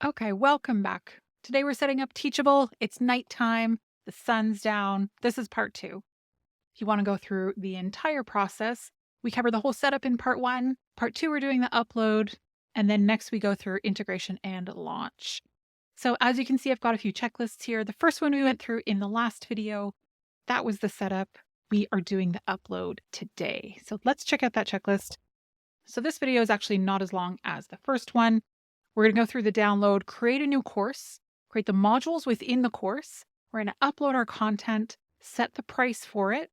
Okay, welcome back. Today we're setting up Teachable. It's nighttime, the sun's down. This is part two. If you want to go through the entire process, we cover the whole setup in part one. Part two, we're doing the upload. And then next we go through integration and launch. So as you can see, I've got a few checklists here. The first one we went through in the last video, that was the setup. We are doing the upload today. So let's check out that checklist. So this video is actually not as long as the first one. We're going to go through the download, create a new course, create the modules within the course. We're going to upload our content, set the price for it.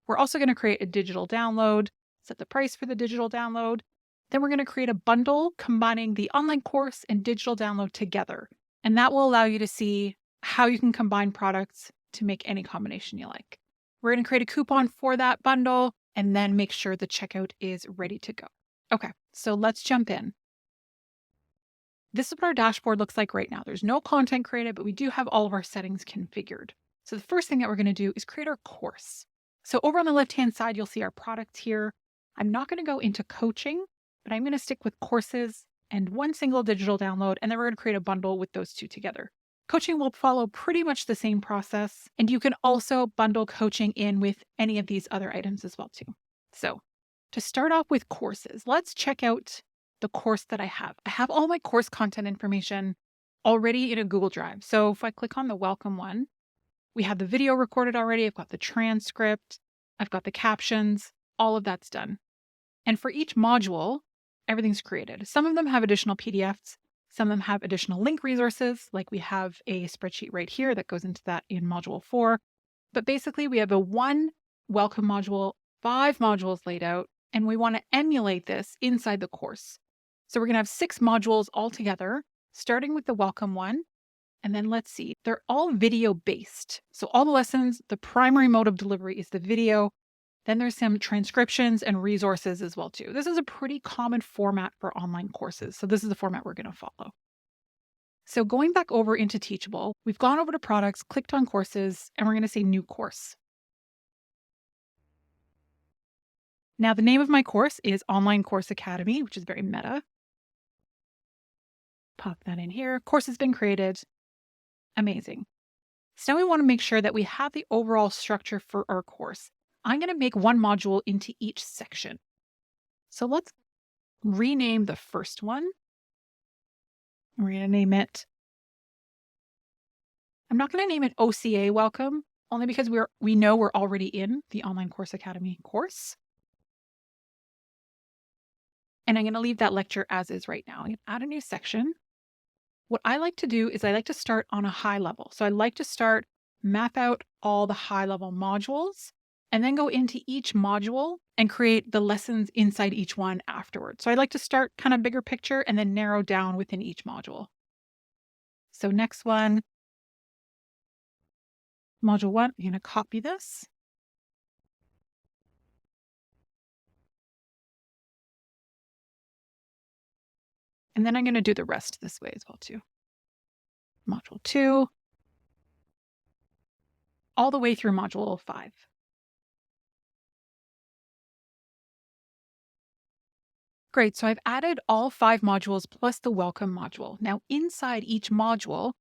We're also going to create a digital download, set the price for the digital download. Then we're going to create a bundle combining the online course and digital download together. And that will allow you to see how you can combine products to make any combination you like. We're going to create a coupon for that bundle and then make sure the checkout is ready to go. Okay, so let's jump in. This is what our dashboard looks like right now. There's no content created, but we do have all of our settings configured. So the first thing that we're going to do is create our course. So over on the left-hand side, you'll see our products here. I'm not going to go into coaching, but I'm going to stick with courses and one single digital download, and then we're going to create a bundle with those two together. Coaching will follow pretty much the same process, and you can also bundle coaching in with any of these other items as well too. So to start off with courses, let's check out the course that I have. I have all my course content information already in a Google Drive. So if I click on the welcome one, we have the video recorded already. I've got the transcript. I've got the captions. All of that's done. And for each module, everything's created. Some of them have additional PDFs. Some of them have additional link resources, like we have a spreadsheet right here that goes into that in module 4. But basically, we have a one welcome module, 5 modules laid out, and we want to emulate this inside the course. So we're going to have 6 modules all together, starting with the welcome one. And then let's see, they're all video based. So all the lessons, the primary mode of delivery is the video. Then there's some transcriptions and resources as well too. This is a pretty common format for online courses. So this is the format we're going to follow. So going back over into Teachable, we've gone over to products, clicked on courses, and we're going to say new course. Now the name of my course is Online Course Academy, which is very meta. Pop that in here. Course has been created. Amazing. So now we want to make sure that we have the overall structure for our course. I'm going to make one module into each section. So let's rename the first one. We're going to name it, I'm not going to name it OCA Welcome, only because we know we're already in the Online Course Academy course. And I'm going to leave that lecture as is right now. I'm going to add a new section. What I like to do is I like to start on a high level. So I like to map out all the high level modules and then go into each module and create the lessons inside each one afterwards. So I like to start kind of bigger picture and then narrow down within each module. So next one, module 1, I'm going to copy this. And then I'm going to do the rest this way as well too. Module 2, all the way through module 5. Great, so I've added all 5 modules plus the welcome module. Now inside each module,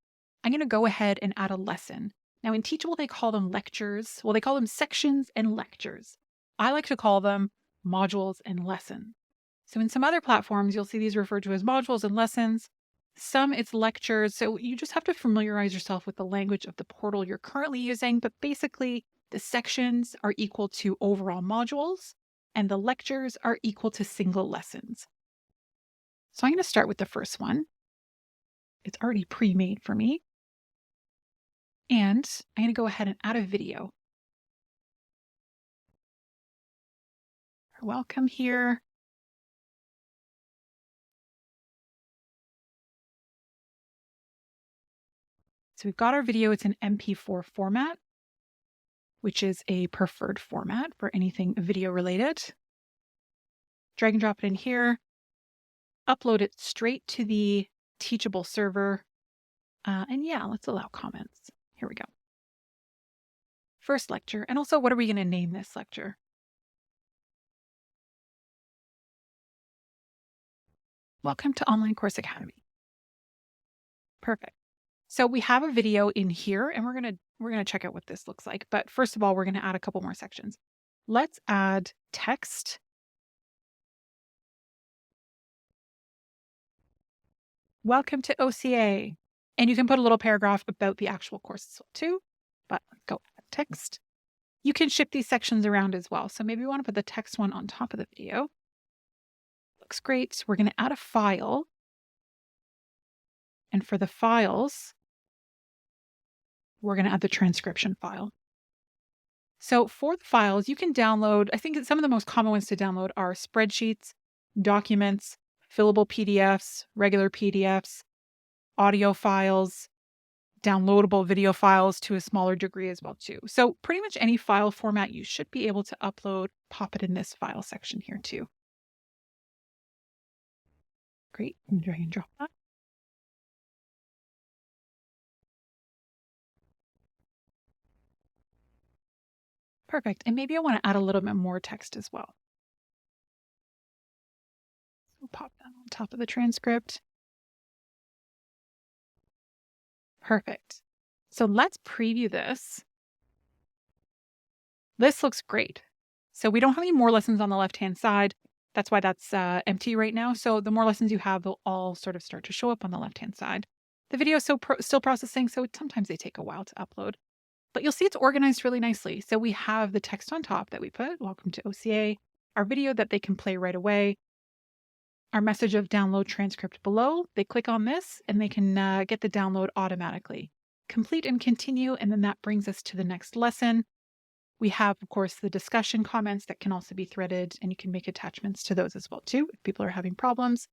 I'm going to go ahead and add a lesson. Now in Teachable, they call them lectures. Well, they call them sections and lectures. I like to call them modules and lessons. So in some other platforms, you'll see these referred to as modules and lessons. Some it's lectures. So you just have to familiarize yourself with the language of the portal you're currently using. But basically, the sections are equal to overall modules, and the lectures are equal to single lessons. So I'm going to start with the first one. It's already pre-made for me. And I'm going to go ahead and add a video. Welcome here. So we've got our video. It's an MP4 format, which is a preferred format for anything video related. Drag and drop it in here. Upload it straight to the Teachable server. And yeah, let's allow comments. Here we go. First lecture. And also, what are we going to name this lecture? Welcome to Online Course Academy. Perfect. So we have a video in here and we're gonna check out what this looks like. But first of all, we're gonna add a couple more sections. Let's add text. Welcome to OCA. And you can put a little paragraph about the actual course too, but go add text. You can shift these sections around as well. So maybe we want to put the text one on top of the video. Looks great. So we're going to add a file. And for the files, we're going to add the transcription file. So for the files, you can download, I think some of the most common ones to download are spreadsheets, documents, fillable PDFs, regular PDFs, audio files, downloadable video files to a smaller degree as well too. So pretty much any file format you should be able to upload, pop it in this file section here too. Great, and drag and drop that. Perfect, and maybe I want to add a little bit more text as well. So pop that on top of the transcript. Perfect. So let's preview this. This looks great. So we don't have any more lessons on the left-hand side. That's why that's empty right now. So the more lessons you have, they'll all sort of start to show up on the left-hand side. The video is still processing, so sometimes they take a while to upload. But you'll see it's organized really nicely. So we have the text on top that we put, welcome to OCA, our video that they can play right away, our message of download transcript below. They click on this and they can get the download automatically. Complete and continue, and then that brings us to the next lesson. We have, of course, the discussion comments that can also be threaded, and you can make attachments to those as well too if people are having problems.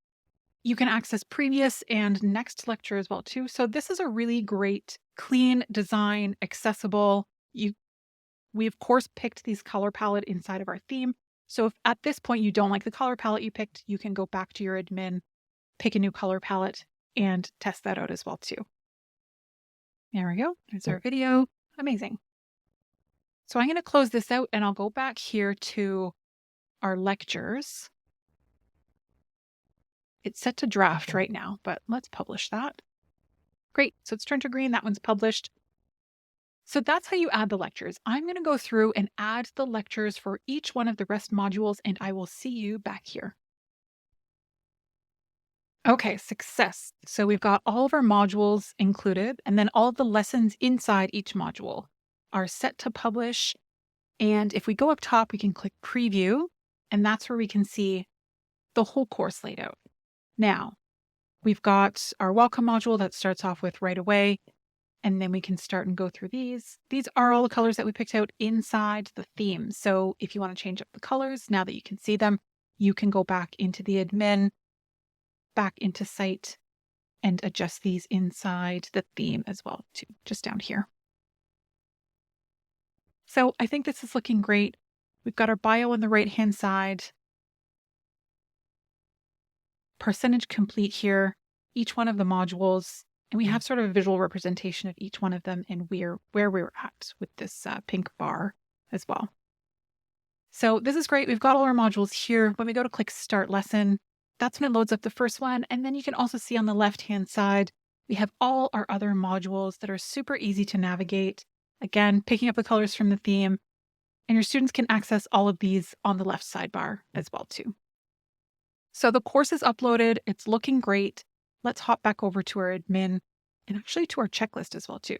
You can access previous and next lecture as well too. So this is a really great, clean design, accessible. We of course picked these color palette inside of our theme. So if at this point you don't like the color palette you picked, you can go back to your admin, pick a new color palette, and test that out as well too. There we go. There's our video. Amazing. So I'm going to close this out and I'll go back here to our lectures. It's set to draft right now, but let's publish that. Great. So it's turned to green. That one's published. So that's how you add the lectures. I'm going to go through and add the lectures for each one of the rest modules, and I will see you back here. Okay, success. So we've got all of our modules included, and then all of the lessons inside each module are set to publish. And if we go up top, we can click preview, and that's where we can see the whole course laid out. Now, we've got our welcome module that starts off with right away, and then we can start and go through these. These are all the colors that we picked out inside the theme. So if you want to change up the colors, now that you can see them, you can go back into the admin, back into site, and adjust these inside the theme as well too, just down here. So I think this is looking great. We've got our bio on the right-hand side. Percentage complete here, each one of the modules, and we have sort of a visual representation of each one of them and where we're at with this pink bar as well. So this is great. We've got all our modules here. When we go to click Start Lesson, that's when it loads up the first one. And then you can also see on the left-hand side, we have all our other modules that are super easy to navigate. Again, picking up the colors from the theme, and your students can access all of these on the left sidebar as well too. So the course is uploaded. It's looking great. Let's hop back over to our admin and actually to our checklist as well too.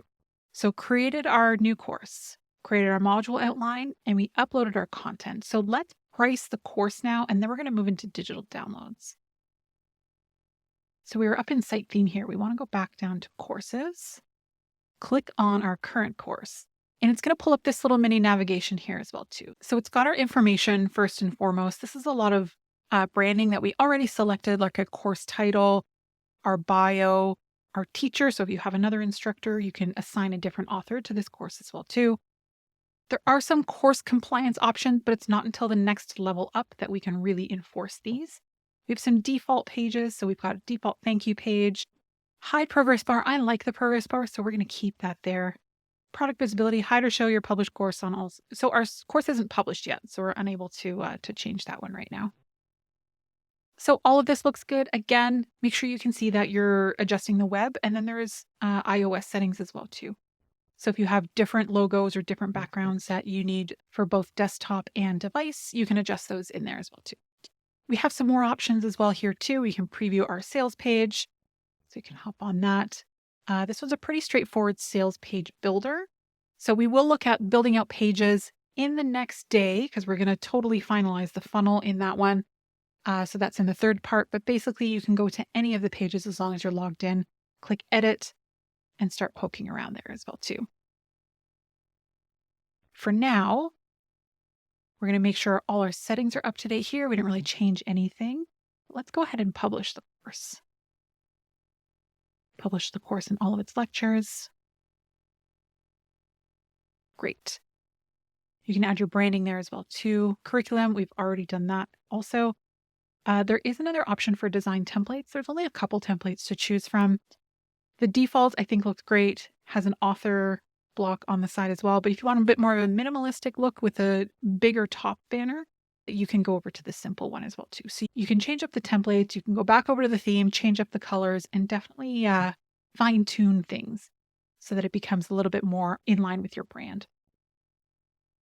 So created our new course, created our module outline, and we uploaded our content. So let's price the course now, and then we're going to move into digital downloads. So we were up in site theme here. We want to go back down to courses, click on our current course, and it's going to pull up this little mini navigation here as well too. So it's got our information first and foremost. This is a lot of branding that we already selected, like a course title, our bio, our teacher. So if you have another instructor, you can assign a different author to this course as well too. There are some course compliance options, but it's not until the next level up that we can really enforce these. We have some default pages. So we've got a default thank you page, hide progress bar. I like the progress bar, so we're going to keep that there. Product visibility, hide or show your published course on all. So our course isn't published yet, so we're unable to change that one right now. So all of this looks good. Again, make sure you can see that you're adjusting the web, and then there's iOS settings as well too. So if you have different logos or different backgrounds that you need for both desktop and device, you can adjust those in there as well too. We have some more options as well here too. We can preview our sales page. So you can hop on that. This was a pretty straightforward sales page builder. So we will look at building out pages in the next day because we're going to totally finalize the funnel in that one. So that's in the third part. But basically, you can go to any of the pages as long as you're logged in, click edit, and start poking around there as well too. For now, we're going to make sure all our settings are up to date here. We didn't really change anything. Let's go ahead and publish the course. Publish the course in all of its lectures. Great. You can add your branding there as well too. Curriculum, we've already done that also. There is another option for design templates. There's only a couple templates to choose from. The default, I think, looks great. Has an author block on the side as well. But if you want a bit more of a minimalistic look with a bigger top banner, you can go over to the simple one as well too. So you can change up the templates. You can go back over to the theme, change up the colors, and definitely fine tune things so that it becomes a little bit more in line with your brand.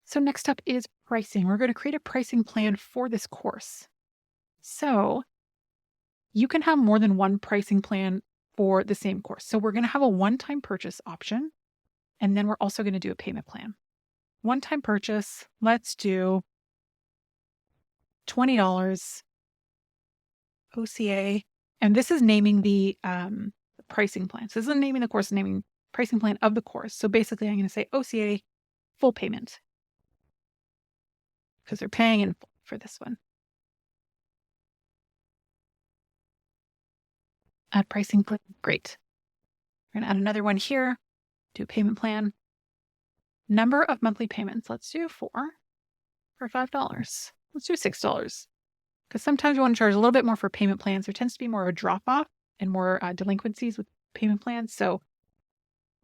So next up is pricing. We're going to create a pricing plan for this course. So you can have more than one pricing plan for the same course. So we're going to have a one-time purchase option, and then we're also going to do a payment plan. One-time purchase, let's do $20 OCA, and this is naming the pricing plan. So this isn't naming the course, it's naming pricing plan of the course. So basically, I'm going to say OCA full payment because they're paying in full for this one. Add pricing plan. Great. We're going to add another one here. Do a payment plan. Number of monthly payments. Let's do 4 for $5. Let's do $6 because sometimes you want to charge a little bit more for payment plans. There tends to be more of a drop off and more delinquencies with payment plans. So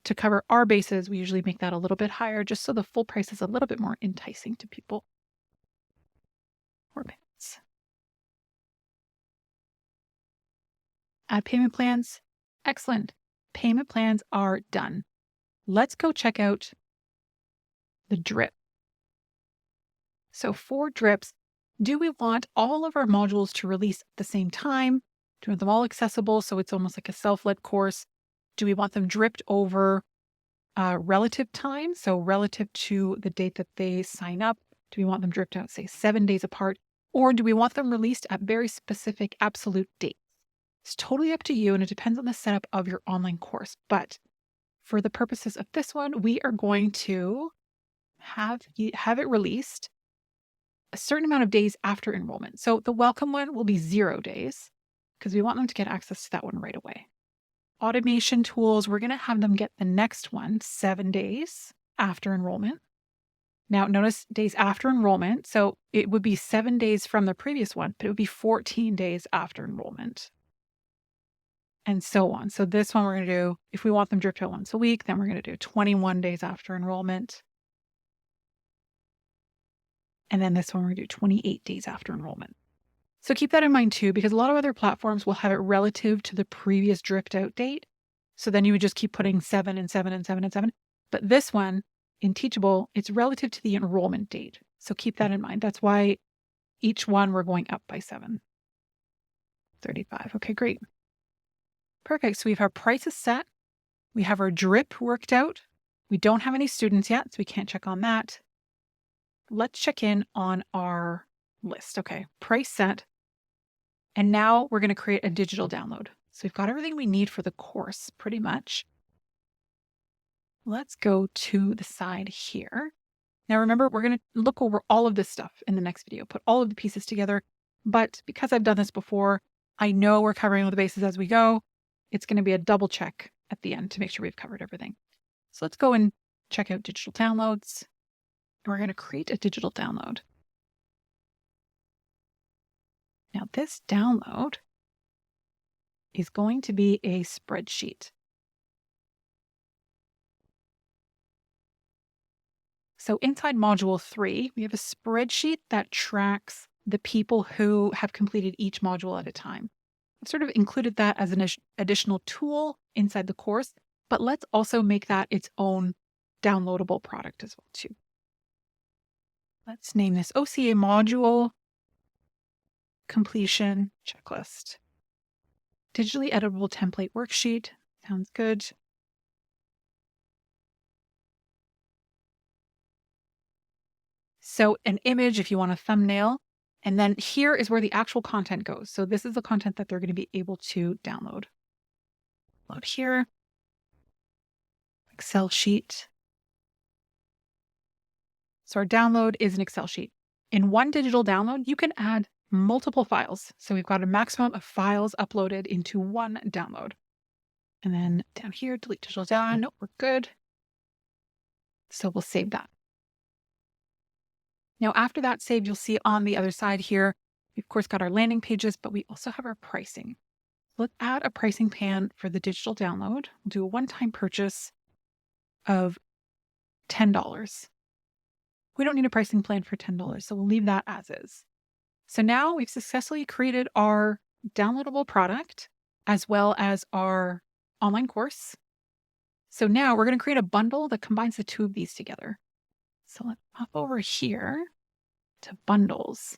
to cover our bases, we usually make that a little bit higher just so the full price is a little bit more enticing to people. 4 payments. Add payment plans. Excellent. Payment plans are done. Let's go check out the drip. So for drips, do we want all of our modules to release at the same time? Do we want them all accessible so it's almost like a self-led course? Do we want them dripped over relative time? So relative to the date that they sign up, do we want them dripped out, say 7 days apart? Or do we want them released at very specific absolute dates? It's totally up to you, and it depends on the setup of your online course. But for the purposes of this one, we are going to have it released a certain amount of days after enrollment. So the welcome one will be 0 days because we want them to get access to that one right away. Automation tools, we're going to have them get the next one 7 days after enrollment. Now, notice days after enrollment. So it would be 7 days from the previous one, but it would be 14 days after enrollment. And so on. So this one we're going to do, if we want them dripped out once a week, then we're going to do 21 days after enrollment. And then this one we're going to do 28 days after enrollment. So keep that in mind too, because a lot of other platforms will have it relative to the previous dripped out date. So then you would just keep putting 7 and 7 and 7 and 7. But this one in Teachable, it's relative to the enrollment date. So keep that in mind. That's why each one we're going up by 7. 35. Okay, great. Perfect. So we have our prices set. We have our drip worked out. We don't have any students yet, so we can't check on that. Let's check in on our list. Okay, price set. And now we're going to create a digital download. So we've got everything we need for the course pretty much. Let's go to the side here. Now remember, we're going to look over all of this stuff in the next video, put all of the pieces together. But because I've done this before, I know we're covering all the bases as we go. It's going to be a double check at the end to make sure we've covered everything. So let's go and check out digital downloads. We're going to create a digital download. Now this download is going to be a spreadsheet. So inside module 3, we have a spreadsheet that tracks the people who have completed each module at a time. I've sort of included that as an additional tool inside the course, but let's also make that its own downloadable product as well too. Let's name this OCA module completion checklist. Digitally editable template worksheet. Sounds good. So an image if you want a thumbnail. And then here is where the actual content goes. So this is the content that they're going to be able to download. Load here. Excel sheet. So our download is an Excel sheet. In one digital download, you can add multiple files. So we've got a maximum of files uploaded into one download. And then down here, delete digital download. Nope, we're good. So we'll save that. Now, after that's saved, you'll see on the other side here, we've of course got our landing pages, but we also have our pricing. Let's add a pricing plan for the digital download. We'll do a one-time purchase of $10. We don't need a pricing plan for $10, so we'll leave that as is. So now we've successfully created our downloadable product as well as our online course. So now we're going to create a bundle that combines the two of these together. So let's pop over here to bundles.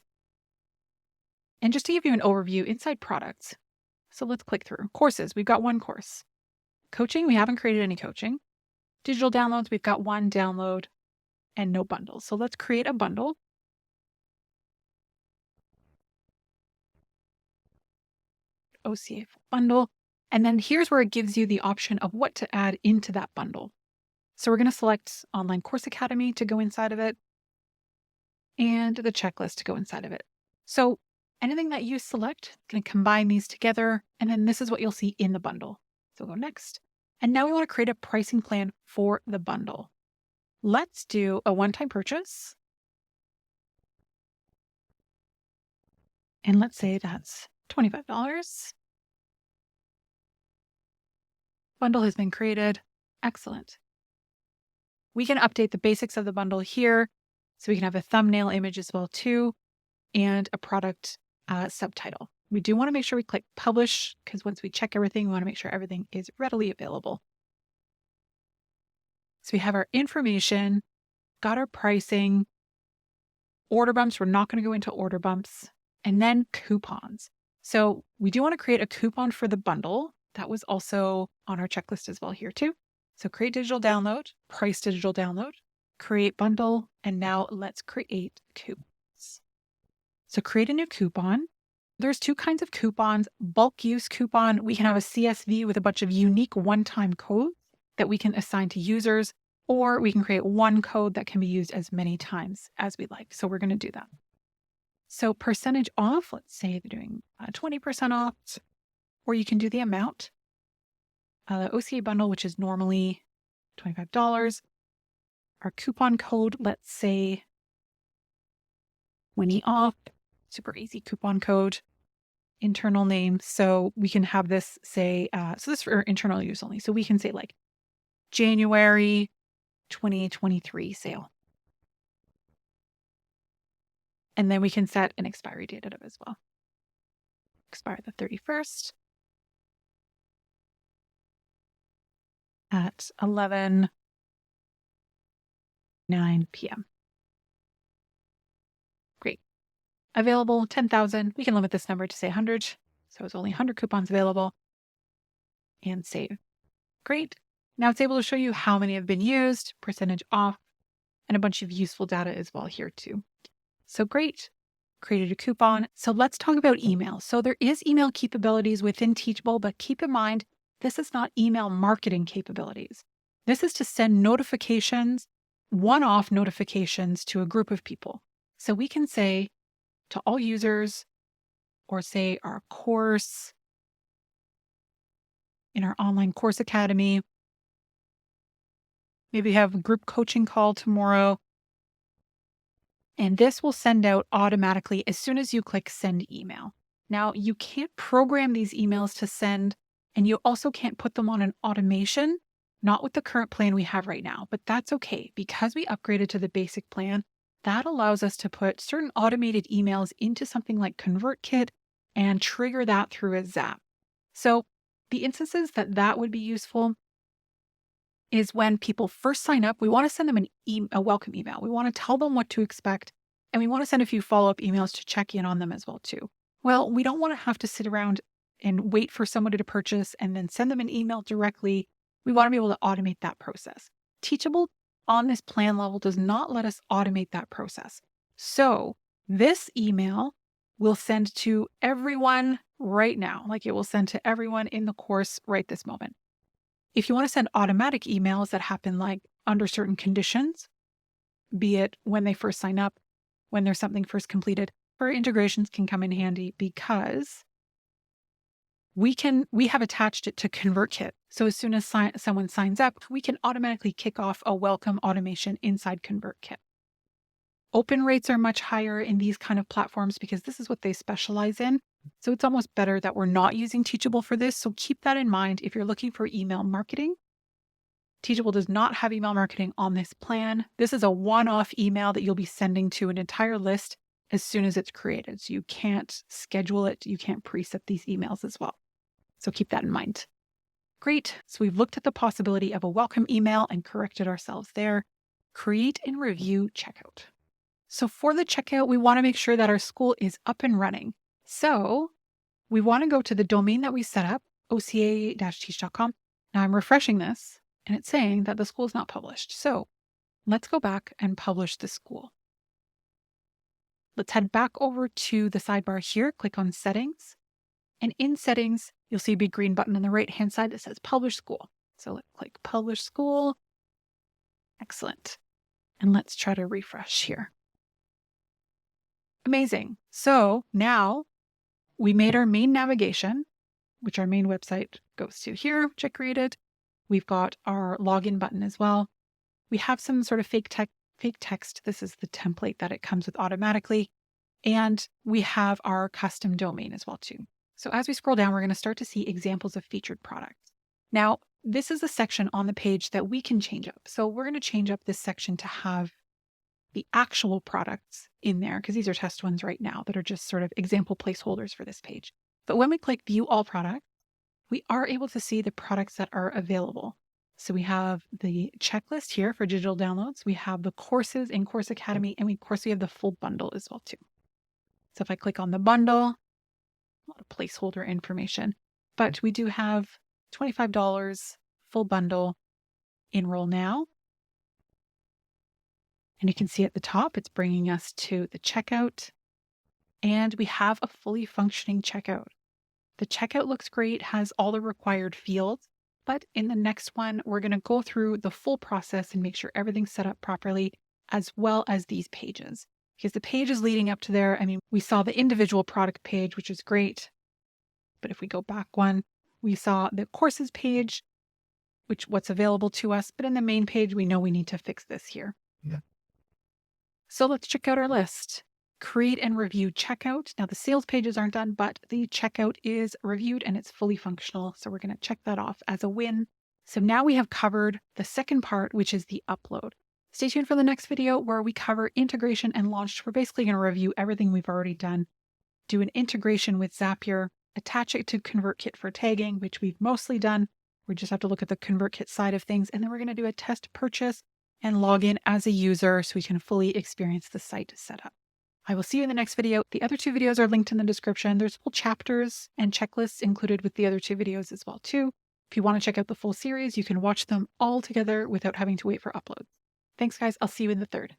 And just to give you an overview inside products, so let's click through. Courses, we've got one course. Coaching, we haven't created any coaching. Digital downloads, we've got one download and no bundles. So let's create a bundle. OCA bundle. And then here's where it gives you the option of what to add into that bundle. So we're going to select Online Course Academy to go inside of it and the checklist to go inside of it. So anything that you select, going to combine these together. And then this is what you'll see in the bundle. So go next. And now we want to create a pricing plan for the bundle. Let's do a one-time purchase. And let's say that's $25. Bundle has been created. Excellent. We can update the basics of the bundle here. So we can have a thumbnail image as well too, and a product subtitle. We do want to make sure we click publish because once we check everything, we want to make sure everything is readily available. So we have our information, got our pricing, order bumps. We're not going to go into order bumps, and then coupons. So we do want to create a coupon for the bundle. That was also on our checklist as well here too. So create digital download, price digital download, create bundle, and now let's create coupons. So create a new coupon. There's two kinds of coupons. Bulk use coupon, we can have a CSV with a bunch of unique one-time codes that we can assign to users, or we can create one code that can be used as many times as we like. So we're going to do that. So percentage off, let's say they're doing 20% off, or you can do the amount. The OCA bundle, which is normally $25. Our coupon code, let's say 20 off, super easy coupon code, internal name. So we can have this say, so this is for internal use only. So we can say like January 2023 sale. And then we can set an expiry date of it as well. Expire the 31st at 11:09 p.m. Great. Available 10,000. We can limit this number to say 100. So it's only 100 coupons available. And save. Great. Now it's able to show you how many have been used, percentage off, and a bunch of useful data as well here too. So great. Created a coupon. So let's talk about email. So there is email capabilities within Teachable, but keep in mind, this is not email marketing capabilities. This is to send notifications, one-off notifications to a group of people. So we can say to all users, or say our course in our online course academy, maybe have a group coaching call tomorrow. And this will send out automatically as soon as you click send email. Now, you can't program these emails to send, and you also can't put them on an automation, not with the current plan we have right now, but that's okay because we upgraded to the basic plan. that allows us to put certain automated emails into something like ConvertKit and trigger that through a Zap. So the instances that would be useful is when people first sign up, we want to send them a welcome email. We want to tell them what to expect, and we want to send a few follow-up emails to check in on them as well too. Well, we don't want to have to sit around and wait for somebody to purchase and then send them an email directly. We want to be able to automate that process. Teachable on this plan level does not let us automate that process. So this email will send to everyone right now, like it will send to everyone in the course right this moment. If you want to send automatic emails that happen like under certain conditions, be it when they first sign up, when there's something first completed, our integrations can come in handy because we have attached it to ConvertKit. So as soon as someone signs up, we can automatically kick off a welcome automation inside ConvertKit. Open rates are much higher in these kind of platforms because this is what they specialize in. So it's almost better that we're not using Teachable for this. So keep that in mind if you're looking for email marketing. Teachable does not have email marketing on this plan. This is a one-off email that you'll be sending to an entire list as soon as it's created. So you can't schedule it. You can't preset these emails as well. So keep that in mind. Great. So we've looked at the possibility of a welcome email and corrected ourselves there. Create and review checkout. So for the checkout, we want to make sure that our school is up and running. So we want to go to the domain that we set up, oca-teach.com. Now I'm refreshing this and it's saying that the school is not published. So let's go back and publish the school. Let's head back over to the sidebar here, click on settings. And in settings, you'll see a big green button on the right-hand side that says publish school. So let's click publish school. Excellent. And let's try to refresh here. Amazing. So now we made our main navigation, which our main website goes to here, which I created. We've got our login button as well. We have some sort of fake text. This is the template that it comes with automatically. And we have our custom domain as well too. So as we scroll down, we're going to start to see examples of featured products. Now, this is a section on the page that we can change up. So we're going to change up this section to have the actual products in there, because these are test ones right now that are just sort of example placeholders for this page. But when we click View All Products, we are able to see the products that are available. So we have the checklist here for digital downloads. We have the courses in Course Academy, and of course we have the full bundle as well too. So if I click on the bundle, a lot of placeholder information, but we do have $25 full bundle, enroll now. And you can see at the top, it's bringing us to the checkout, and we have a fully functioning checkout. The checkout looks great, has all the required fields, but in the next one, we're going to go through the full process and make sure everything's set up properly, as well as these pages. Because the pages leading up to there, I mean, we saw the individual product page, which is great. But if we go back one, we saw the courses page, which what's available to us. But in the main page, we know we need to fix this here. Yeah. So let's check out our list. Create and review checkout. Now the sales pages aren't done, but the checkout is reviewed and it's fully functional. So we're going to check that off as a win. So now we have covered the second part, which is the upload. Stay tuned for the next video where we cover integration and launch. We're basically going to review everything we've already done, do an integration with Zapier, attach it to ConvertKit for tagging, which we've mostly done. We just have to look at the ConvertKit side of things. And then we're going to do a test purchase and log in as a user so we can fully experience the site setup. I will see you in the next video. The other two videos are linked in the description. There's full chapters and checklists included with the other two videos as well too. If you want to check out the full series, you can watch them all together without having to wait for uploads. Thanks guys, I'll see you in the third.